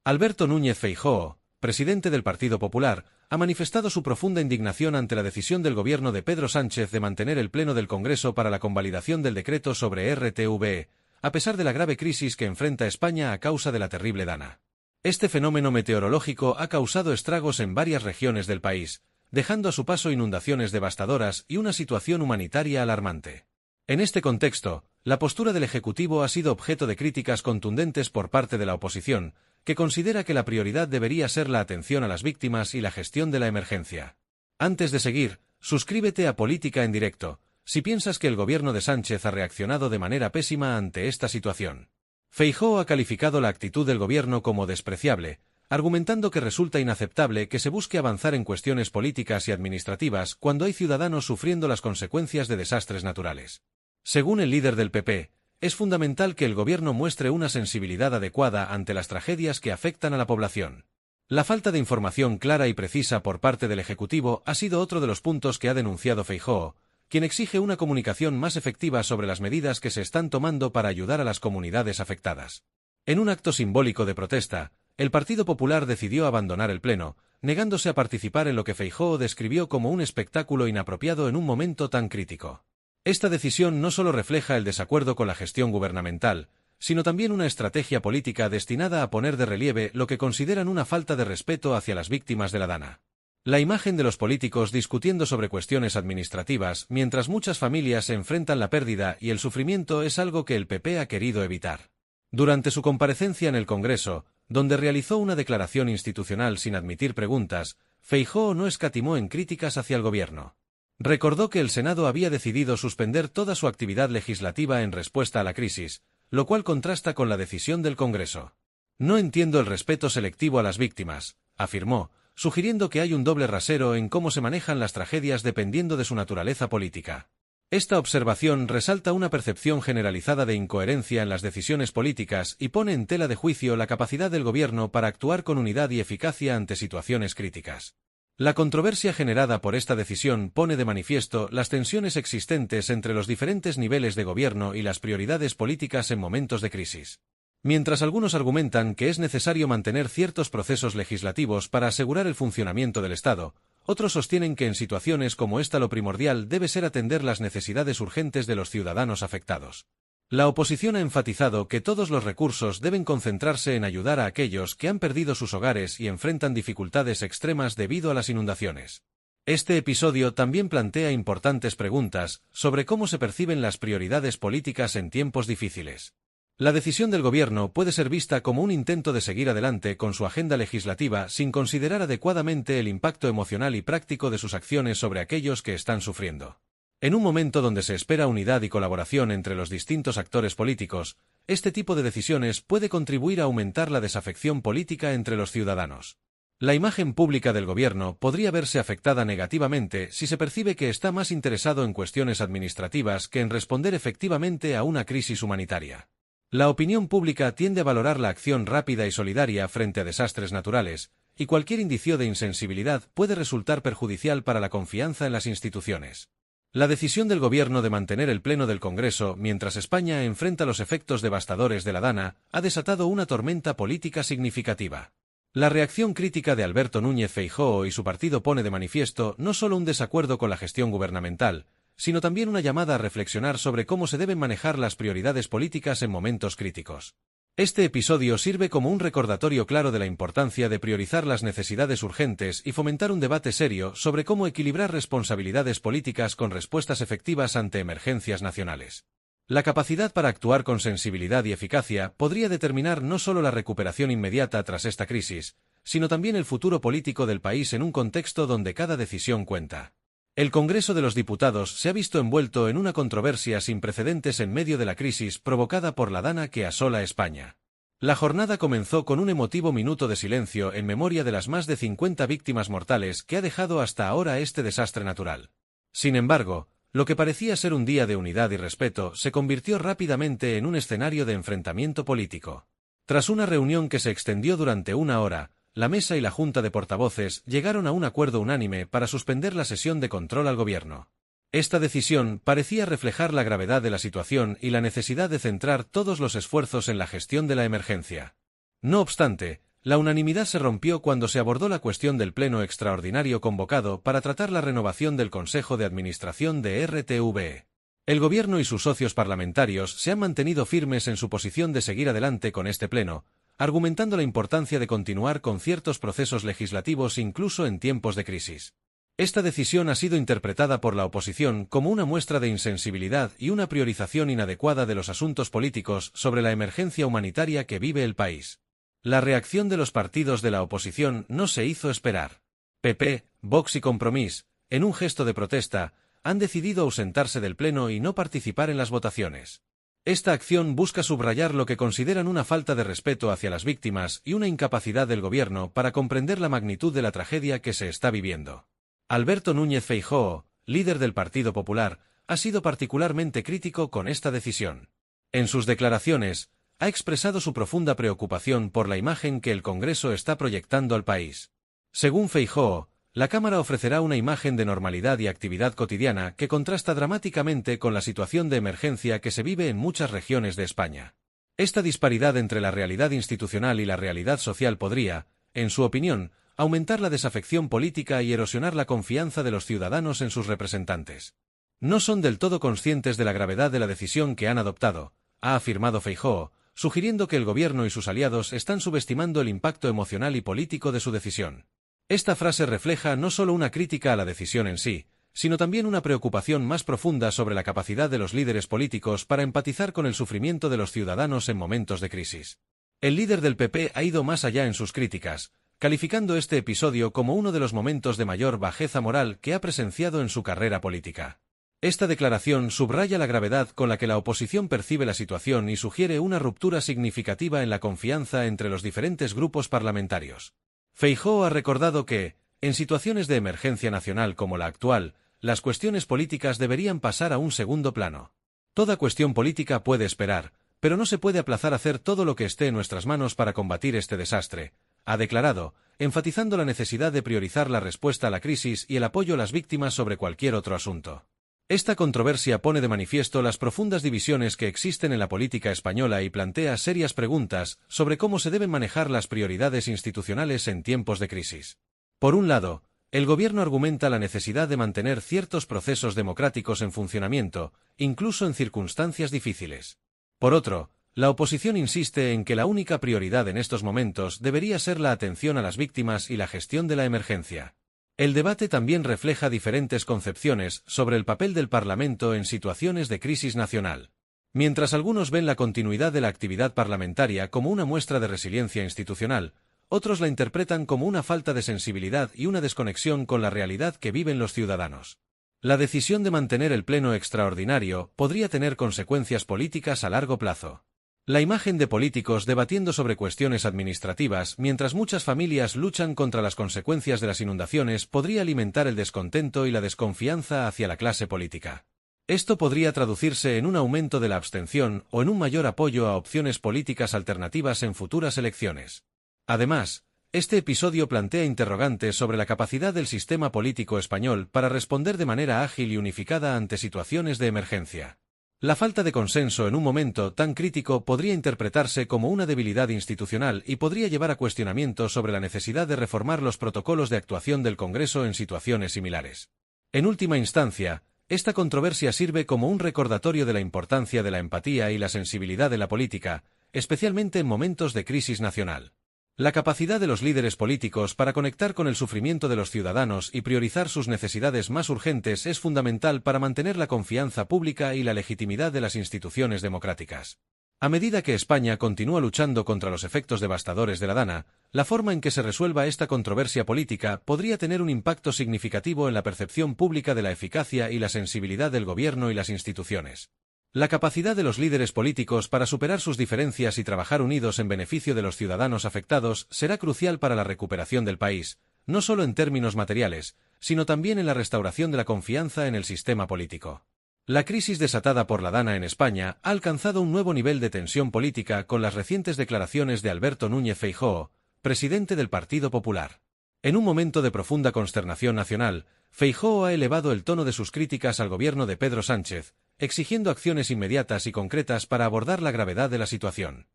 Alberto Núñez Feijóo, presidente del Partido Popular, ha manifestado su profunda indignación ante la decisión del gobierno de Pedro Sánchez de mantener el Pleno del Congreso para la convalidación del decreto sobre RTVE, a pesar de la grave crisis que enfrenta España a causa de la terrible Dana. Este fenómeno meteorológico ha causado estragos en varias regiones del país, dejando a su paso inundaciones devastadoras y una situación humanitaria alarmante. En este contexto, la postura del Ejecutivo ha sido objeto de críticas contundentes por parte de la oposición, que considera que la prioridad debería ser la atención a las víctimas y la gestión de la emergencia. Antes de seguir, suscríbete a Política en Directo, si piensas que el gobierno de Sánchez ha reaccionado de manera pésima ante esta situación. Feijóo ha calificado la actitud del gobierno como despreciable, argumentando que resulta inaceptable que se busque avanzar en cuestiones políticas y administrativas cuando hay ciudadanos sufriendo las consecuencias de desastres naturales. Según el líder del PP, es fundamental que el gobierno muestre una sensibilidad adecuada ante las tragedias que afectan a la población. La falta de información clara y precisa por parte del Ejecutivo ha sido otro de los puntos que ha denunciado Feijóo, quien exige una comunicación más efectiva sobre las medidas que se están tomando para ayudar a las comunidades afectadas. En un acto simbólico de protesta, el Partido Popular decidió abandonar el Pleno, negándose a participar en lo que Feijóo describió como un espectáculo inapropiado en un momento tan crítico. Esta decisión no solo refleja el desacuerdo con la gestión gubernamental, sino también una estrategia política destinada a poner de relieve lo que consideran una falta de respeto hacia las víctimas de la Dana. La imagen de los políticos discutiendo sobre cuestiones administrativas mientras muchas familias enfrentan la pérdida y el sufrimiento es algo que el PP ha querido evitar. Durante su comparecencia en el Congreso, donde realizó una declaración institucional sin admitir preguntas, Feijóo no escatimó en críticas hacia el gobierno. Recordó que el Senado había decidido suspender toda su actividad legislativa en respuesta a la crisis, lo cual contrasta con la decisión del Congreso. No entiendo el respeto selectivo a las víctimas, afirmó, sugiriendo que hay un doble rasero en cómo se manejan las tragedias dependiendo de su naturaleza política. Esta observación resalta una percepción generalizada de incoherencia en las decisiones políticas y pone en tela de juicio la capacidad del gobierno para actuar con unidad y eficacia ante situaciones críticas. La controversia generada por esta decisión pone de manifiesto las tensiones existentes entre los diferentes niveles de gobierno y las prioridades políticas en momentos de crisis. Mientras algunos argumentan que es necesario mantener ciertos procesos legislativos para asegurar el funcionamiento del Estado, otros sostienen que en situaciones como esta lo primordial debe ser atender las necesidades urgentes de los ciudadanos afectados. La oposición ha enfatizado que todos los recursos deben concentrarse en ayudar a aquellos que han perdido sus hogares y enfrentan dificultades extremas debido a las inundaciones. Este episodio también plantea importantes preguntas sobre cómo se perciben las prioridades políticas en tiempos difíciles. La decisión del gobierno puede ser vista como un intento de seguir adelante con su agenda legislativa sin considerar adecuadamente el impacto emocional y práctico de sus acciones sobre aquellos que están sufriendo. En un momento donde se espera unidad y colaboración entre los distintos actores políticos, este tipo de decisiones puede contribuir a aumentar la desafección política entre los ciudadanos. La imagen pública del gobierno podría verse afectada negativamente si se percibe que está más interesado en cuestiones administrativas que en responder efectivamente a una crisis humanitaria. La opinión pública tiende a valorar la acción rápida y solidaria frente a desastres naturales, y cualquier indicio de insensibilidad puede resultar perjudicial para la confianza en las instituciones. La decisión del gobierno de mantener el Pleno del Congreso mientras España enfrenta los efectos devastadores de la Dana ha desatado una tormenta política significativa. La reacción crítica de Alberto Núñez Feijóo y su partido pone de manifiesto no solo un desacuerdo con la gestión gubernamental, sino también una llamada a reflexionar sobre cómo se deben manejar las prioridades políticas en momentos críticos. Este episodio sirve como un recordatorio claro de la importancia de priorizar las necesidades urgentes y fomentar un debate serio sobre cómo equilibrar responsabilidades políticas con respuestas efectivas ante emergencias nacionales. La capacidad para actuar con sensibilidad y eficacia podría determinar no solo la recuperación inmediata tras esta crisis, sino también el futuro político del país en un contexto donde cada decisión cuenta. El Congreso de los Diputados se ha visto envuelto en una controversia sin precedentes en medio de la crisis provocada por la Dana que asola España. La jornada comenzó con un emotivo minuto de silencio en memoria de las más de 50 víctimas mortales que ha dejado hasta ahora este desastre natural. Sin embargo, lo que parecía ser un día de unidad y respeto se convirtió rápidamente en un escenario de enfrentamiento político. Tras una reunión que se extendió durante una hora, la mesa y la Junta de Portavoces llegaron a un acuerdo unánime para suspender la sesión de control al gobierno. Esta decisión parecía reflejar la gravedad de la situación y la necesidad de centrar todos los esfuerzos en la gestión de la emergencia. No obstante, La unanimidad se rompió cuando se abordó la cuestión del pleno extraordinario convocado para tratar la renovación del Consejo de Administración de RTVE. El Gobierno y sus socios parlamentarios se han mantenido firmes en su posición de seguir adelante con este pleno, argumentando la importancia de continuar con ciertos procesos legislativos incluso en tiempos de crisis. Esta decisión ha sido interpretada por la oposición como una muestra de insensibilidad y una priorización inadecuada de los asuntos políticos sobre la emergencia humanitaria que vive el país. La reacción de los partidos de la oposición no se hizo esperar. PP, Vox y Compromís, en un gesto de protesta, han decidido ausentarse del pleno y no participar en las votaciones. Esta acción busca subrayar lo que consideran una falta de respeto hacia las víctimas y una incapacidad del gobierno para comprender la magnitud de la tragedia que se está viviendo. Alberto Núñez Feijóo, líder del Partido Popular, ha sido particularmente crítico con esta decisión. En sus declaraciones, ha expresado su profunda preocupación por la imagen que el Congreso está proyectando al país. Según Feijóo, la Cámara ofrecerá una imagen de normalidad y actividad cotidiana que contrasta dramáticamente con la situación de emergencia que se vive en muchas regiones de España. Esta disparidad entre la realidad institucional y la realidad social podría, en su opinión, aumentar la desafección política y erosionar la confianza de los ciudadanos en sus representantes. No son del todo conscientes de la gravedad de la decisión que han adoptado, ha afirmado Feijóo, sugiriendo que el gobierno y sus aliados están subestimando el impacto emocional y político de su decisión. Esta frase refleja no solo una crítica a la decisión en sí, sino también una preocupación más profunda sobre la capacidad de los líderes políticos para empatizar con el sufrimiento de los ciudadanos en momentos de crisis. El líder del PP ha ido más allá en sus críticas, calificando este episodio como uno de los momentos de mayor bajeza moral que ha presenciado en su carrera política. Esta declaración subraya la gravedad con la que la oposición percibe la situación y sugiere una ruptura significativa en la confianza entre los diferentes grupos parlamentarios. Feijóo ha recordado que, en situaciones de emergencia nacional como la actual, las cuestiones políticas deberían pasar a un segundo plano. Toda cuestión política puede esperar, pero no se puede aplazar hacer todo lo que esté en nuestras manos para combatir este desastre, ha declarado, enfatizando la necesidad de priorizar la respuesta a la crisis y el apoyo a las víctimas sobre cualquier otro asunto. Esta controversia pone de manifiesto las profundas divisiones que existen en la política española y plantea serias preguntas sobre cómo se deben manejar las prioridades institucionales en tiempos de crisis. Por un lado, el gobierno argumenta la necesidad de mantener ciertos procesos democráticos en funcionamiento, incluso en circunstancias difíciles. Por otro, la oposición insiste en que la única prioridad en estos momentos debería ser la atención a las víctimas y la gestión de la emergencia. El debate también refleja diferentes concepciones sobre el papel del Parlamento en situaciones de crisis nacional. Mientras algunos ven la continuidad de la actividad parlamentaria como una muestra de resiliencia institucional, otros la interpretan como una falta de sensibilidad y una desconexión con la realidad que viven los ciudadanos. La decisión de mantener el pleno extraordinario podría tener consecuencias políticas a largo plazo. La imagen de políticos debatiendo sobre cuestiones administrativas mientras muchas familias luchan contra las consecuencias de las inundaciones podría alimentar el descontento y la desconfianza hacia la clase política. Esto podría traducirse en un aumento de la abstención o en un mayor apoyo a opciones políticas alternativas en futuras elecciones. Además, este episodio plantea interrogantes sobre la capacidad del sistema político español para responder de manera ágil y unificada ante situaciones de emergencia. La falta de consenso en un momento tan crítico podría interpretarse como una debilidad institucional y podría llevar a cuestionamientos sobre la necesidad de reformar los protocolos de actuación del Congreso en situaciones similares. En última instancia, esta controversia sirve como un recordatorio de la importancia de la empatía y la sensibilidad de la política, especialmente en momentos de crisis nacional. La capacidad de los líderes políticos para conectar con el sufrimiento de los ciudadanos y priorizar sus necesidades más urgentes es fundamental para mantener la confianza pública y la legitimidad de las instituciones democráticas. A medida que España continúa luchando contra los efectos devastadores de la DANA, la forma en que se resuelva esta controversia política podría tener un impacto significativo en la percepción pública de la eficacia y la sensibilidad del gobierno y las instituciones. La capacidad de los líderes políticos para superar sus diferencias y trabajar unidos en beneficio de los ciudadanos afectados será crucial para la recuperación del país, no solo en términos materiales, sino también en la restauración de la confianza en el sistema político. La crisis desatada por la DANA en España ha alcanzado un nuevo nivel de tensión política con las recientes declaraciones de Alberto Núñez Feijóo, presidente del Partido Popular. En un momento de profunda consternación nacional, Feijóo ha elevado el tono de sus críticas al gobierno de Pedro Sánchez, exigiendo acciones inmediatas y concretas para abordar la gravedad de la situación.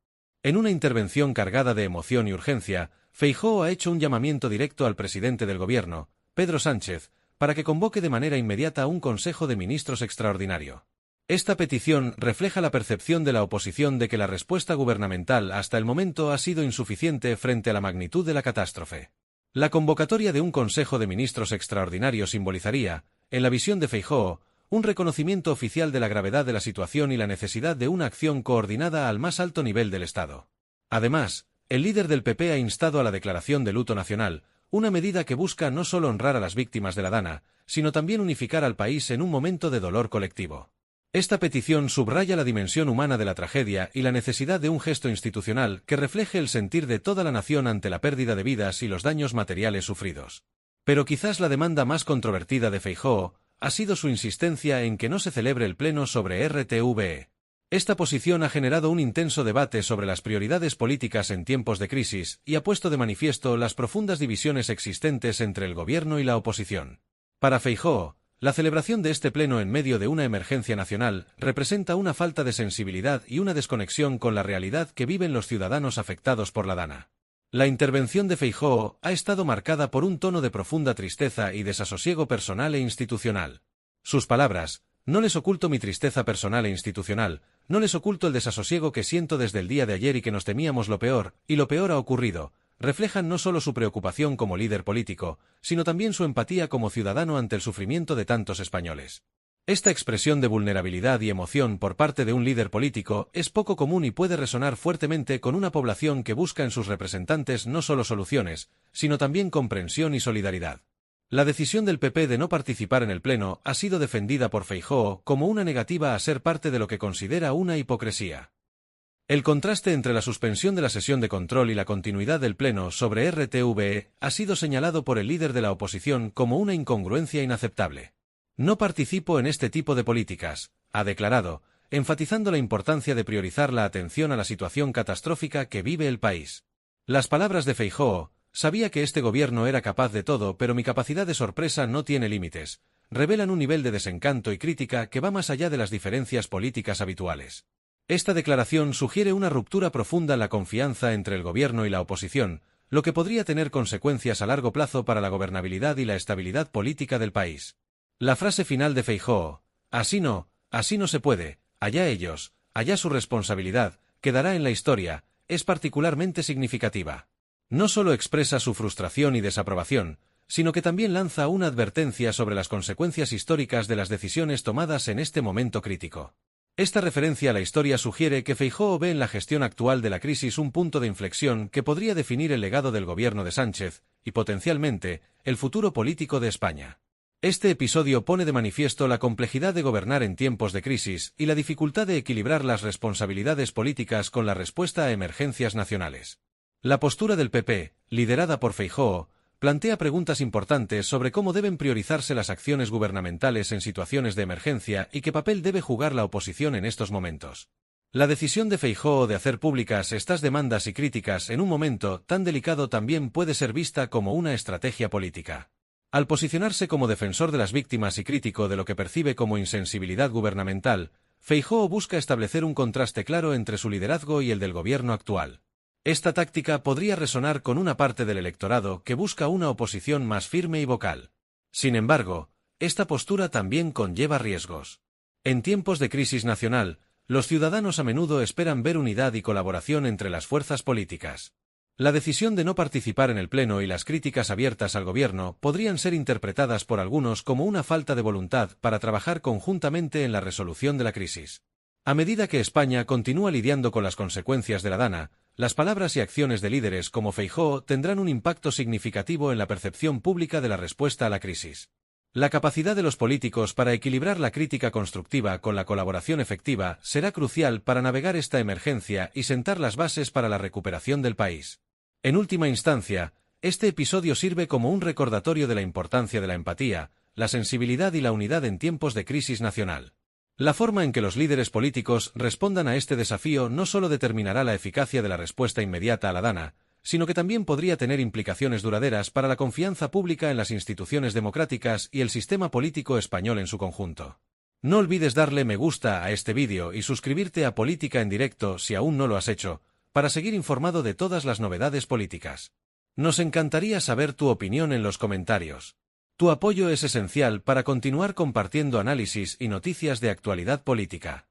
En una intervención cargada de emoción y urgencia, Feijóo ha hecho un llamamiento directo al presidente del gobierno, Pedro Sánchez, para que convoque de manera inmediata un Consejo de Ministros extraordinario. Esta petición refleja la percepción de la oposición de que la respuesta gubernamental hasta el momento ha sido insuficiente frente a la magnitud de la catástrofe. La convocatoria de un Consejo de Ministros extraordinario simbolizaría, en la visión de Feijóo, un reconocimiento oficial de la gravedad de la situación y la necesidad de una acción coordinada al más alto nivel del Estado. Además, el líder del PP ha instado a la declaración de luto nacional, una medida que busca no solo honrar a las víctimas de la Dana, sino también unificar al país en un momento de dolor colectivo. Esta petición subraya la dimensión humana de la tragedia y la necesidad de un gesto institucional que refleje el sentir de toda la nación ante la pérdida de vidas y los daños materiales sufridos. Pero quizás la demanda más controvertida de Feijóo ha sido su insistencia en que no se celebre el pleno sobre RTVE. Esta posición ha generado un intenso debate sobre las prioridades políticas en tiempos de crisis y ha puesto de manifiesto las profundas divisiones existentes entre el gobierno y la oposición. Para Feijóo, la celebración de este pleno en medio de una emergencia nacional representa una falta de sensibilidad y una desconexión con la realidad que viven los ciudadanos afectados por la Dana. La intervención de Feijóo ha estado marcada por un tono de profunda tristeza y desasosiego personal e institucional. Sus palabras: "No les oculto mi tristeza personal e institucional, no les oculto el desasosiego que siento desde el día de ayer y que nos temíamos lo peor, y lo peor ha ocurrido", reflejan no solo su preocupación como líder político, sino también su empatía como ciudadano ante el sufrimiento de tantos españoles. Esta expresión de vulnerabilidad y emoción por parte de un líder político es poco común y puede resonar fuertemente con una población que busca en sus representantes no solo soluciones, sino también comprensión y solidaridad. La decisión del PP de no participar en el pleno ha sido defendida por Feijóo como una negativa a ser parte de lo que considera una hipocresía. El contraste entre la suspensión de la sesión de control y la continuidad del pleno sobre RTVE ha sido señalado por el líder de la oposición como una incongruencia inaceptable. "No participo en este tipo de políticas", ha declarado, enfatizando la importancia de priorizar la atención a la situación catastrófica que vive el país. Las palabras de Feijóo: "Sabía que este gobierno era capaz de todo, pero mi capacidad de sorpresa no tiene límites", revelan un nivel de desencanto y crítica que va más allá de las diferencias políticas habituales. Esta declaración sugiere una ruptura profunda en la confianza entre el gobierno y la oposición, lo que podría tener consecuencias a largo plazo para la gobernabilidad y la estabilidad política del país. La frase final de Feijóo: así no se puede, allá ellos, allá su responsabilidad, quedará en la historia", es particularmente significativa. No solo expresa su frustración y desaprobación, sino que también lanza una advertencia sobre las consecuencias históricas de las decisiones tomadas en este momento crítico. Esta referencia a la historia sugiere que Feijóo ve en la gestión actual de la crisis un punto de inflexión que podría definir el legado del gobierno de Sánchez y, potencialmente, el futuro político de España. Este episodio pone de manifiesto la complejidad de gobernar en tiempos de crisis y la dificultad de equilibrar las responsabilidades políticas con la respuesta a emergencias nacionales. La postura del PP, liderada por Feijóo, plantea preguntas importantes sobre cómo deben priorizarse las acciones gubernamentales en situaciones de emergencia y qué papel debe jugar la oposición en estos momentos. La decisión de Feijóo de hacer públicas estas demandas y críticas en un momento tan delicado también puede ser vista como una estrategia política. Al posicionarse como defensor de las víctimas y crítico de lo que percibe como insensibilidad gubernamental, Feijóo busca establecer un contraste claro entre su liderazgo y el del gobierno actual. Esta táctica podría resonar con una parte del electorado que busca una oposición más firme y vocal. Sin embargo, esta postura también conlleva riesgos. En tiempos de crisis nacional, los ciudadanos a menudo esperan ver unidad y colaboración entre las fuerzas políticas. La decisión de no participar en el pleno y las críticas abiertas al gobierno podrían ser interpretadas por algunos como una falta de voluntad para trabajar conjuntamente en la resolución de la crisis. A medida que España continúa lidiando con las consecuencias de la Dana, las palabras y acciones de líderes como Feijóo tendrán un impacto significativo en la percepción pública de la respuesta a la crisis. La capacidad de los políticos para equilibrar la crítica constructiva con la colaboración efectiva será crucial para navegar esta emergencia y sentar las bases para la recuperación del país. En última instancia, este episodio sirve como un recordatorio de la importancia de la empatía, la sensibilidad y la unidad en tiempos de crisis nacional. La forma en que los líderes políticos respondan a este desafío no solo determinará la eficacia de la respuesta inmediata a la Dana, sino que también podría tener implicaciones duraderas para la confianza pública en las instituciones democráticas y el sistema político español en su conjunto. No olvides darle me gusta a este vídeo y suscribirte a Política en Directo si aún no lo has hecho, para seguir informado de todas las novedades políticas. Nos encantaría saber tu opinión en los comentarios. Tu apoyo es esencial para continuar compartiendo análisis y noticias de actualidad política.